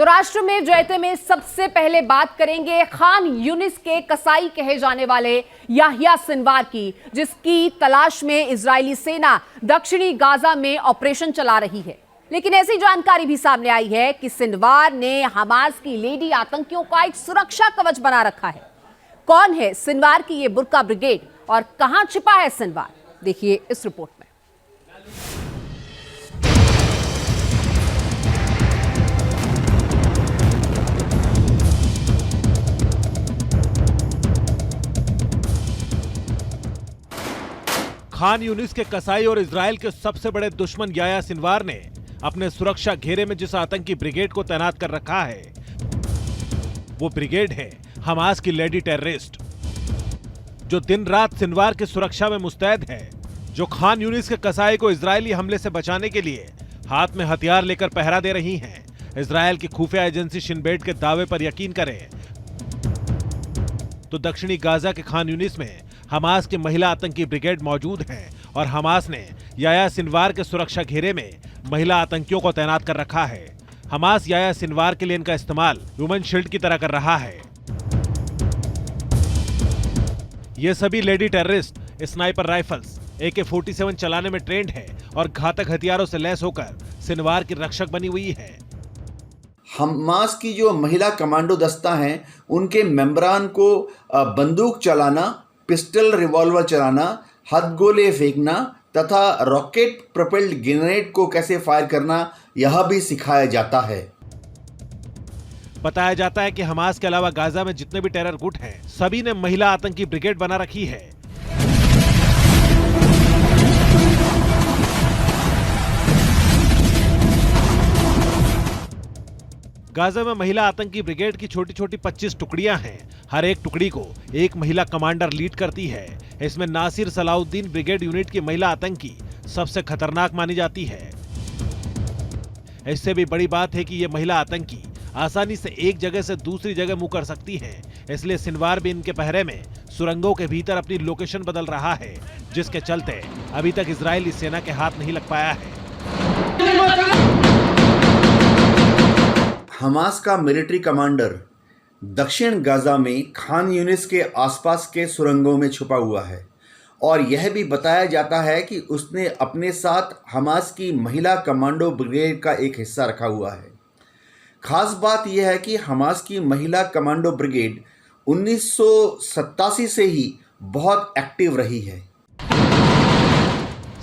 तो राष्ट्र में जयते में सबसे पहले बात करेंगे खान यूनिस के कसाई कहे जाने वाले याहिया सिनवार की, जिसकी तलाश में इजरायली सेना दक्षिणी गाजा में ऑपरेशन चला रही है। लेकिन ऐसी जानकारी भी सामने आई है कि सिनवार ने हमास की लेडी आतंकियों का एक सुरक्षा कवच बना रखा है। कौन है सिनवार की ये बुर्का ब्रिगेड और कहां छिपा है सिनवार, देखिए इस रिपोर्ट में। खान यूनिस के कसाई और इजराइल के सबसे बड़े दुश्मन याहिया सिनवार ने अपने सुरक्षा घेरे में जिस आतंकी ब्रिगेड को तैनात कर रखा है, वो ब्रिगेड है हमास की लेडी टेररिस्ट, जो दिन रात सिनवार की सुरक्षा में मुस्तैद है, जो खान यूनिस के कसाई को इजरायली हमले से बचाने के लिए हाथ में हथियार लेकर पहरा दे रही हैं। इजरायल की खुफिया एजेंसी शिन बेट के दावे पर यकीन करें तो दक्षिणी गाजा के खान यूनिस में हमास की महिला आतंकी ब्रिगेड मौजूद है और हमास ने याहिया सिनवार के सुरक्षा घेरे में महिला आतंकियों को तैनात कर रखा है। हमास याहिया सिनवार के लिए इनका इस्तेमाल ह्यूमन शील्ड की तरह कर रहा है। ये सभी lady terrorist sniper rifles AK-47 चलाने में ट्रेंड है और घातक हथियारों से लैस होकर सिनवार की रक्षक बनी हुई है। हमास की जो महिला कमांडो दस्ता हैं, उनके मेंबरान को बंदूक चलाना, पिस्टल रिवॉल्वर चलाना, हथगोले फेंकना तथा रॉकेट प्रोपेल्ड ग्रेनेड को कैसे फायर करना, यह भी सिखाया जाता है। बताया जाता है कि हमास के अलावा गाजा में जितने भी टेरर गुट हैं, सभी ने महिला आतंकी ब्रिगेड बना रखी है। गाजा में महिला आतंकी ब्रिगेड की छोटी छोटी 25 टुकड़ियां हैं। हर एक टुकड़ी को एक महिला कमांडर लीड करती है। इसमें नासिर सलाउद्दीन ब्रिगेड यूनिट की महिला आतंकी सबसे खतरनाक मानी जाती है। इससे भी बड़ी बात है कि ये महिला आतंकी आसानी से एक जगह से दूसरी जगह मूव कर सकती हैं। इसलिए सिनवार भी इनके पहरे में सुरंगों के भीतर अपनी लोकेशन बदल रहा है, जिसके चलते अभी तक इजरायली सेना के हाथ नहीं लग पाया है। हमास का मिलिट्री कमांडर दक्षिण गाजा में खान यूनिस के आसपास के सुरंगों में छुपा हुआ है और यह भी बताया जाता है कि उसने अपने साथ हमास की महिला कमांडो ब्रिगेड का एक हिस्सा रखा हुआ है। खास बात यह है कि हमास की महिला कमांडो ब्रिगेड 1987 से ही बहुत एक्टिव रही है।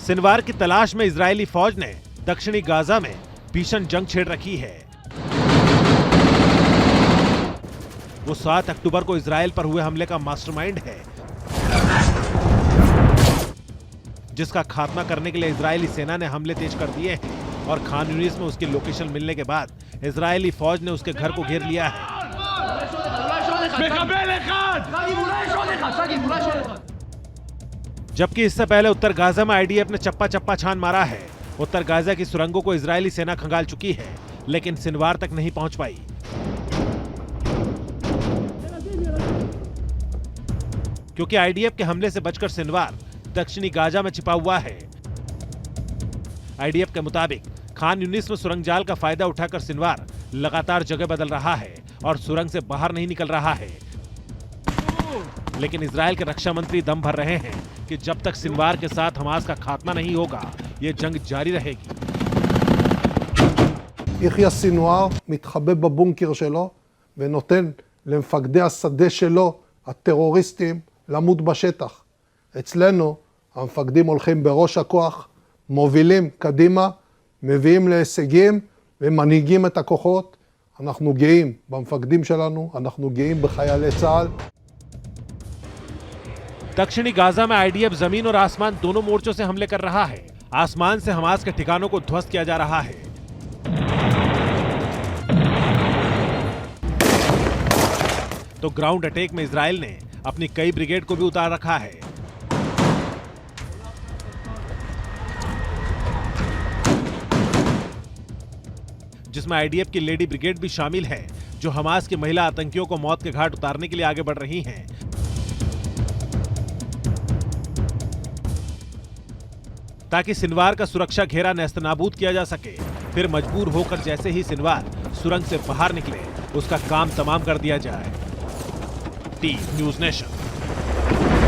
सिनवार की तलाश में इजरायली फौज ने दक्षिणी गाजा में भीषण जंग छेड़ रखी है। वो 7 अक्टूबर को इजरायल पर हुए हमले का मास्टरमाइंड है, जिसका खात्मा करने के लिए इजरायली सेना ने हमले तेज कर दिए हैं और खान यूनिस में उसकी लोकेशन मिलने के बाद इजरायली फौज ने उसके घर को घेर लिया है। जबकि इससे पहले उत्तर गाजा में IDF ने चप्पा चप्पा छान मारा है। उत्तर गाजा की सुरंगों को इजरायली सेना खंगाल चुकी है, लेकिन सिनवार तक नहीं पहुंच पाई। क्योंकि IDF के हमले से बचकर सिनवार दक्षिणी गाजा में छिपा हुआ है। IDF के मुताबिक खान यूनिस में सुरंग जाल का फायदा उठाकर सिनवार लगातार जगह बदल रहा है और सुरंग से बाहर नहीं निकल रहा है। लेकिन इजरायल के रक्षा मंत्री दम भर रहे हैं कि जब तक सिनवार के साथ हमास का खात्मा नहीं होगा, ये जंग जारी रहेगी। יחיא סינואר מתחבא בבונקר שלו ונותן למפקדי השדה שלו, הטרוריסטים, למות בשטח. אצלנו המפקדים הולכים בראש הכוח, מובילים קדימה, מביאים להישגים ומנהיגים את הכוחות. אנחנו גאים במפקדים שלנו, אנחנו גאים בחיילי צה"ל. दक्षिणी गाजा में IDF जमीन और आसमान दोनों मोर्चों से हमले कर रहा है। आसमान से हमास के ठिकानों को ध्वस्त किया जा रहा है। तो ग्राउंड अटैक में इजरायल ने अपनी कई ब्रिगेड को भी उतार रखा है। जिसमें IDF की लेडी ब्रिगेड भी शामिल है, जो हमास की महिला आतंकियों को मौत के घाट उतारने के लिए आगे बढ़ रही हैं। ताकि सिनवार का सुरक्षा घेरा नेस्तनाबूद किया जा सके। फिर मजबूर होकर जैसे ही सिनवार सुरंग से बाहर निकले उसका काम तमाम कर दिया जाए। T news nation.